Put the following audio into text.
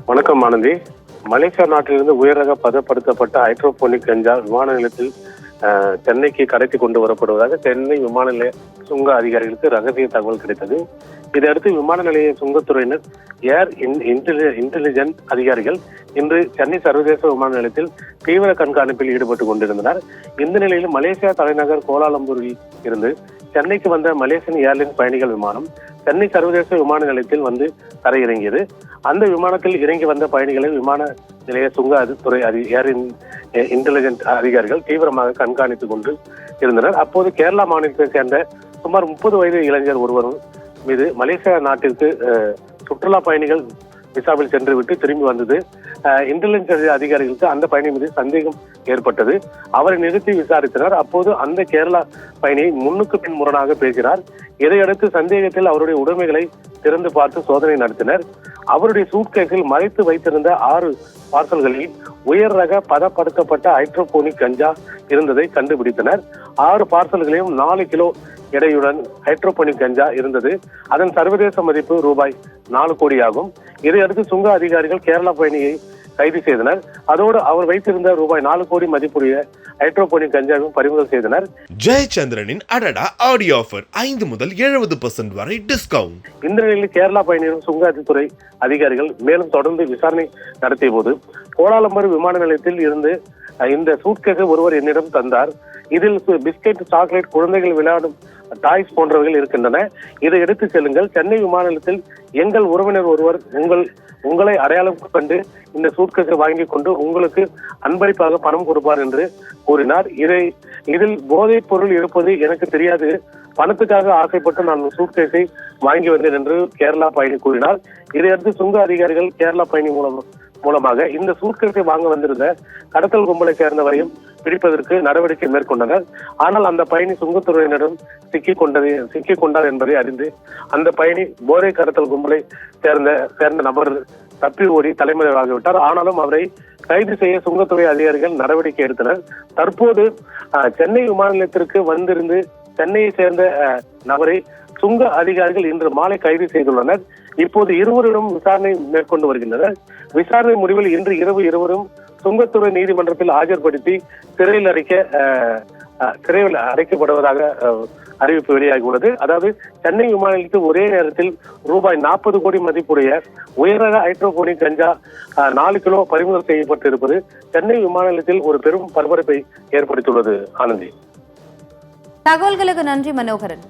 வணக்கம் ஆனந்தி. மலேசியா நாட்டிலிருந்து உயர் ரக பதப்படுத்தப்பட்ட ஹைட்ரோபோனிக் கஞ்சா விமான நிலையத்தில் சென்னைக்கு கடத்தி கொண்டு வரப்படுவதாக சென்னை விமான நிலைய சுங்க அதிகாரிகளுக்கு ரகசிய தகவல் கிடைத்தது. இதையடுத்து விமான நிலைய சுங்கத்துறையினர் ஏர் இன்டெலிஜென்ஸ் அதிகாரிகள் இன்று சென்னை சர்வதேச விமான நிலையத்தில் தீவிர கண்காணிப்பில் ஈடுபட்டுக் கொண்டிருந்தனர். இந்த நிலையில் மலேசியா தலைநகர் கோலாலம்பூரில் இருந்து சென்னைக்கு வந்த மலேசியன் ஏர்லைன்ஸ் பயணிகள் விமானம் சென்னை சர்வதேச விமான நிலையத்தில் வந்து தரையிறங்கியது. அந்த விமானத்தில் இறங்கி வந்த பயணிகளை விமான நிலைய சுங்க துறை ஏர் இன்டெலிஜென்ஸ் அதிகாரிகள் தீவிரமாக கண்காணித்துக் கொண்டு இருந்தனர். அப்போது கேரளா மாநிலத்தை சேர்ந்த சுமார் 30 வயது இளைஞர் ஒருவர் மீது மலேசியா நாட்டிற்கு சுற்றுலா பயணிகள் விசாவில் சென்று விட்டு திரும்பி வந்தது. இன்டெலிஜென்ஸ் அதிகாரிகளுக்கு அந்த பயணி மீது சந்தேகம் ஏற்பட்டது. அவரை நிறுத்தி விசாரித்தனர். அப்போது அந்த கேரளா பயணியை முன்னுக்கு பின் முரணாக பேசினார். இதையடுத்து சந்தேகத்தில் அவருடைய உடைமைகளை திறந்து பார்த்து சோதனை நடத்தினர். அவருடைய சூட்கேஸில் மறைத்து வைத்திருந்த 6 பார்சல்களில் உயர் ரக பதப்படுத்தப்பட்ட ஹைட்ரோபோனிக் கஞ்சா இருந்ததை கண்டுபிடித்தனர். 6 பார்சல்களையும் 4 கிலோ எடையுடன் ஹைட்ரோபோனிக் கஞ்சா இருந்தது. அதன் சர்வதேச மதிப்பு ரூபாய் 4 கோடி ஆகும். இதையடுத்து சுங்க அதிகாரிகள் கேரளா பயணியை கைது செய்தனர். அதோடு அவர் வைத்திருந்த ரூபாய் 4 கோடி மதிப்புடைய ஹைட்ரோபோனிக் கஞ்சாவும் பறிமுதல் செய்தனர். ஜெயச்சந்திரனின் அடடா ஆடியோ ஆஃபர் 5 முதல் 70% வரை டிஸ்கவுண்ட். இந்த நிலையில் கேரளா பயணியும் சுங்கத்துறை அதிகாரிகள் மேலும் தொடர்ந்து விசாரணை நடத்திய போது கோலாலம்பூர் விமான நிலையத்தில் இருந்து இந்த சூட்கேஸை ஒருவர் என்னிடம் தந்தார். இதில் பிஸ்கெட், சாக்லேட், குழந்தைகள் விளையாடும் டாய்ஸ் போன்றவைகள் இருக்கின்றன. இதை எடுத்து செல்லுங்கள். சென்னை விமான நிலையத்தில் எங்கள் உறவினர் ஒருவர் உங்களை அடையாளம் கண்டு இந்த சூட்கேஸை வாங்கி கொண்டு உங்களுக்கு அன்பளிப்பாக பணம் கொடுப்பார் என்று கூறினார். இதில் போதைப் பொருள் இருப்பது எனக்கு தெரியாது. பணத்துக்காக ஆசைப்பட்டு நான் சூட்கேஸை வாங்கி வந்தேன் என்று கேரளா பயணி கூறினார். இதையடுத்து சுங்க அதிகாரிகள் கேரளா பயணி மூலமாக இந்த சூட்கேஸை வாங்க வந்திருந்த கடத்தல் கும்பலை சேர்ந்தவரையும் பிடிப்பதற்கு நடவடிக்கை மேற்கொண்டனர். ஆனால் அந்த பயணி சுங்கத்துறையினரும் சிக்கிக் கொண்டார் என்பதை அறிந்து அந்த பயணி போதை கடத்தல் கும்பலை சேர்ந்த நபர் தப்பி ஓடி தலைமறைவாகிவிட்டார். ஆனாலும் அவரை கைது செய்ய சுங்கத்துறை அதிகாரிகள் நடவடிக்கை எடுத்தனர். தற்போது சென்னை விமான நிலையத்திற்கு வந்திருந்து சென்னையை சேர்ந்த நபரை சுங்க அதிகாரிகள் இன்று மாலை கைது செய்துள்ளனர். இப்போது இருவரிடம் விசாரணை மேற்கொண்டு வருகின்றனர். விசாரணை முடிவில் இன்று இரவு இருவரும் சுங்கத்துறை நீதிமன்றத்தில் ஆஜர்படுத்தி சிறையில் அடைக்கப்படுவதாக அறிவிப்பு வெளியாகியுள்ளது. அதாவது சென்னை விமான நிலையத்தில் ஒரே நேரத்தில் ரூபாய் 40 கோடி மதிப்புடைய உயர்ரக ஹைட்ரோபோனிக் கஞ்சா 4 கிலோ பறிமுதல் செய்யப்பட்டு இருப்பது சென்னை விமான நிலையத்தில் ஒரு பெரும் பரபரப்பை ஏற்படுத்தியுள்ளது. ஆனந்தி, தகவல்களுக்கு நன்றி மனோகரன்.